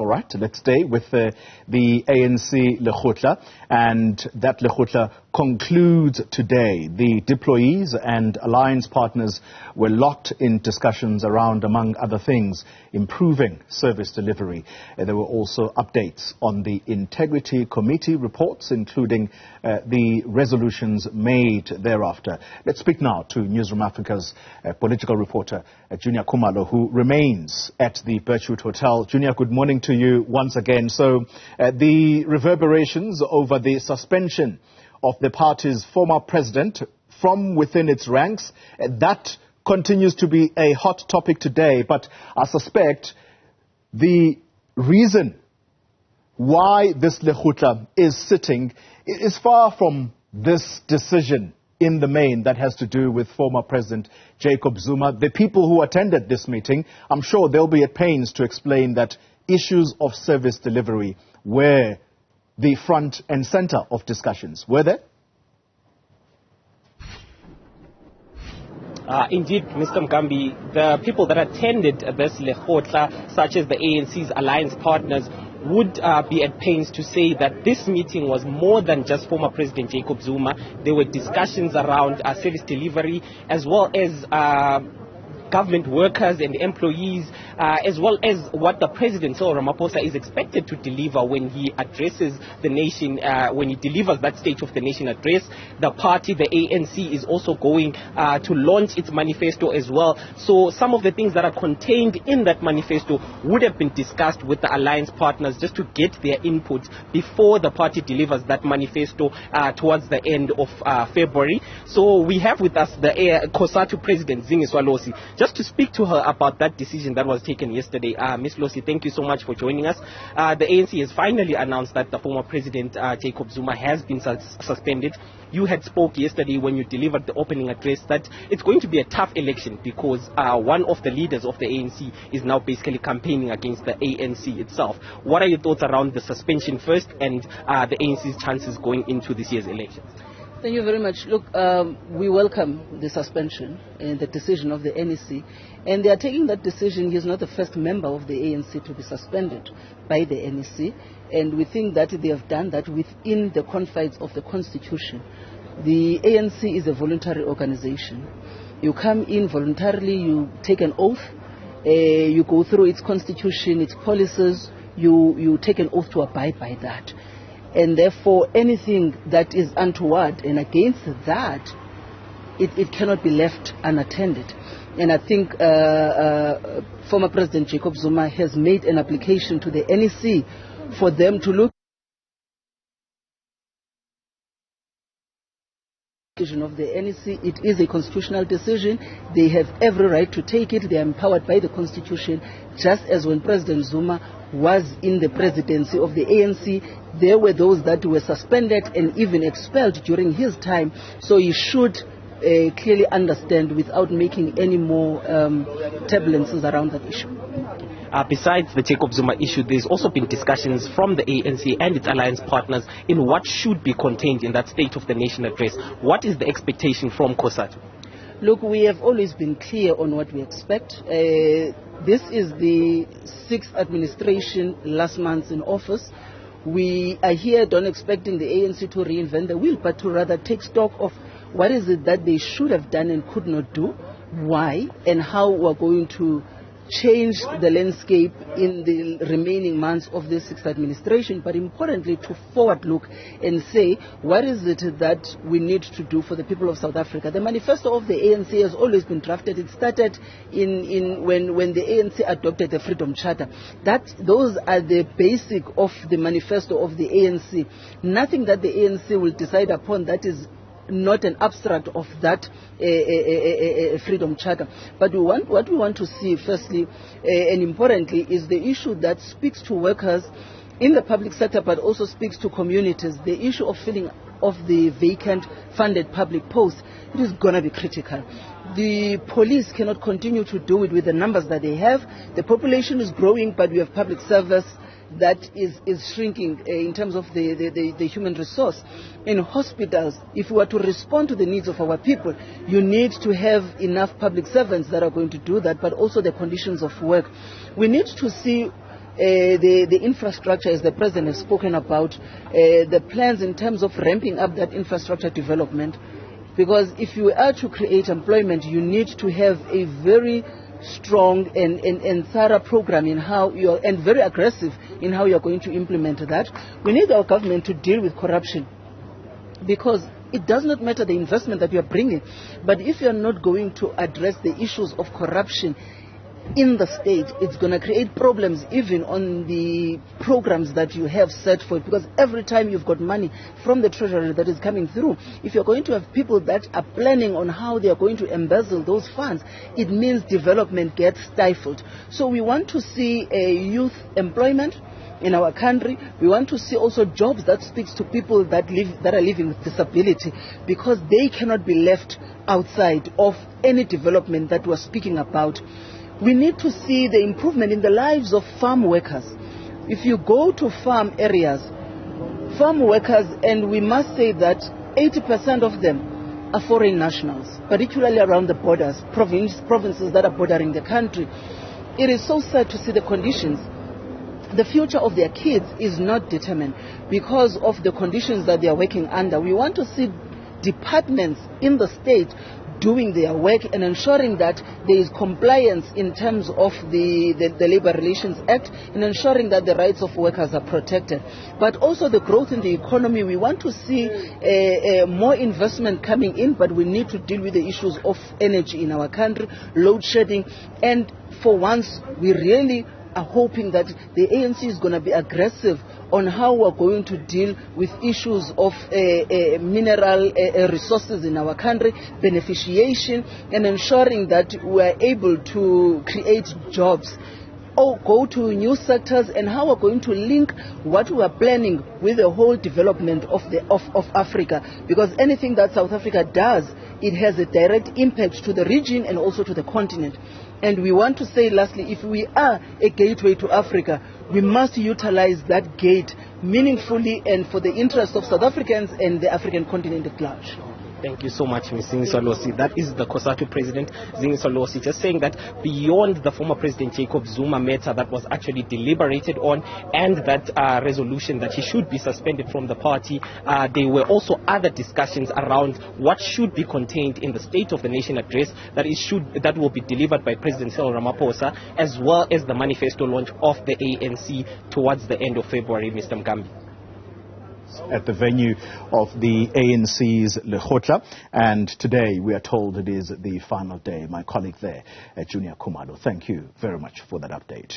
All right, let's stay with the ANC lekgotla, and that lekgotla concludes today. The deployees and alliance partners were locked in discussions around, among other things, improving service delivery. There were also updates on the Integrity Committee reports, including the resolutions made thereafter. Let's speak now to Newzroom Afrika's political reporter, Juniour Khumalo, who remains at the Birchwood Hotel. Juniour, good morning to you once again. So the reverberations over the suspension of the party's former president from within its ranks, that continues to be a hot topic today. But I suspect the reason why this lekgotla is sitting is far from this decision in the main that has to do with former President Jacob Zuma. The people who attended this meeting, I'm sure they'll be at pains to explain that issues of service delivery were the front and center of discussions. Were there? Indeed, Mr. Mgambi, the people that attended this lekgotla, such as the ANC's alliance partners, would be at pains to say that this meeting was more than just former President Jacob Zuma. There were discussions around service delivery, as well as government workers and employees, as well as what the President, Cyril Ramaphosa, is expected to deliver when he addresses the nation, when he delivers that State of the Nation address. The party, the ANC, is also going to launch its manifesto as well. So some of the things that are contained in that manifesto would have been discussed with the alliance partners just to get their input before the party delivers that manifesto towards the end of February. So we have with us the COSATU President, Zingi Swalosi, just to speak to her about that decision that was taken yesterday. Ms. Losi, thank you so much for joining us. The ANC has finally announced that the former President Jacob Zuma has been suspended. You had spoke yesterday when you delivered the opening address that it's going to be a tough election because one of the leaders of the ANC is now basically campaigning against the ANC itself. What are your thoughts around the suspension first and the ANC's chances going into this year's elections? Thank you very much. Look, we welcome the suspension and the decision of the NEC. And they are taking that decision. He is not the first member of the ANC to be suspended by the NEC. And we think that they have done that within the confines of the Constitution. The ANC is a voluntary organization. You come in voluntarily, you take an oath, you go through its constitution, its policies, you take an oath to abide by that. And therefore, anything that is untoward and against that, it cannot be left unattended. And I think former President Jacob Zuma has made an application to the NEC for them to look of the NEC. It is a constitutional decision. They have every right to take it. They are empowered by the Constitution, just as when President Zuma was in the presidency of the ANC, there were those that were suspended and even expelled during his time. So he should clearly understand without making any more turbulences around that issue. Besides the Jacob Zuma issue, there's also been discussions from the ANC and its alliance partners in what should be contained in that State of the Nation address. What is the expectation from COSATU? Look, we have always been clear on what we expect. This is the 6th administration last month in office. We are here not expecting the ANC to reinvent the wheel, but to rather take stock of what is it that they should have done and could not do, why, and how we're going to change the landscape in the remaining months of this 6th administration, but importantly to forward look and say what is it that we need to do for the people of South Africa. The manifesto of the ANC has always been drafted. It started when the ANC adopted the Freedom Charter. Those are the basic of the manifesto of the ANC. Nothing that the ANC will decide upon that is not an abstract of that Freedom Charter. But what we want to see firstly and importantly is the issue that speaks to workers in the public sector but also speaks to communities. The issue of filling of the vacant funded public posts, it is going to be critical. The police cannot continue to do it with the numbers that they have. The population is growing, but we have public service that is shrinking in terms of the human resource. In hospitals, if we are to respond to the needs of our people, you need to have enough public servants that are going to do that, but also the conditions of work. We need to see the infrastructure, as the President has spoken about, the plans in terms of ramping up that infrastructure development. Because if you are to create employment, you need to have a very strong and thorough program in how you are, and very aggressive in how you are going to implement that. We need our government to deal with corruption, because it does not matter the investment that you are bringing, but if you are not going to address the issues of corruption in the state, it's going to create problems even on the programs that you have set for it, because every time you've got money from the treasury that is coming through, if you're going to have people that are planning on how they are going to embezzle those funds, it means development gets stifled. So we want to see a youth employment in our country. We want to see also jobs that speaks to people that are living with disability, because they cannot be left outside of any development that we're speaking about. We need to see the improvement in the lives of farm workers. If you go to farm areas, farm workers, and we must say that 80% of them are foreign nationals, particularly around the borders, provinces that are bordering the country. It is so sad to see the conditions. The future of their kids is not determined because of the conditions that they are working under. We want to see departments in the state doing their work and ensuring that there is compliance in terms of the Labour Relations Act, and ensuring that the rights of workers are protected. But also the growth in the economy. We want to see more investment coming in, but we need to deal with the issues of energy in our country, load shedding, and for once we really are hoping that the ANC is going to be aggressive on how we're going to deal with issues of mineral resources in our country, beneficiation, and ensuring that we're able to create jobs or go to new sectors, and how we're going to link what we are planning with the whole development of Africa. Because anything that South Africa does, it has a direct impact to the region and also to the continent. And we want to say lastly, if we are a gateway to Africa, we must utilize that gate meaningfully and for the interest of South Africans and the African continent at large. Thank you so much, Ms. Zingiswa. That is the COSATU President, Zingiswa, just saying that beyond the former President Jacob Zuma matter that was actually deliberated on, and that resolution that he should be suspended from the party, there were also other discussions around what should be contained in the State of the Nation address that will be delivered by President Cyril Ramaphosa, as well as the manifesto launch of the ANC towards the end of February, Mr. Mgambi. At the venue of the ANC's lekgotla, and today we are told it is the final day. My colleague there, Juniour Khumalo, thank you very much for that update.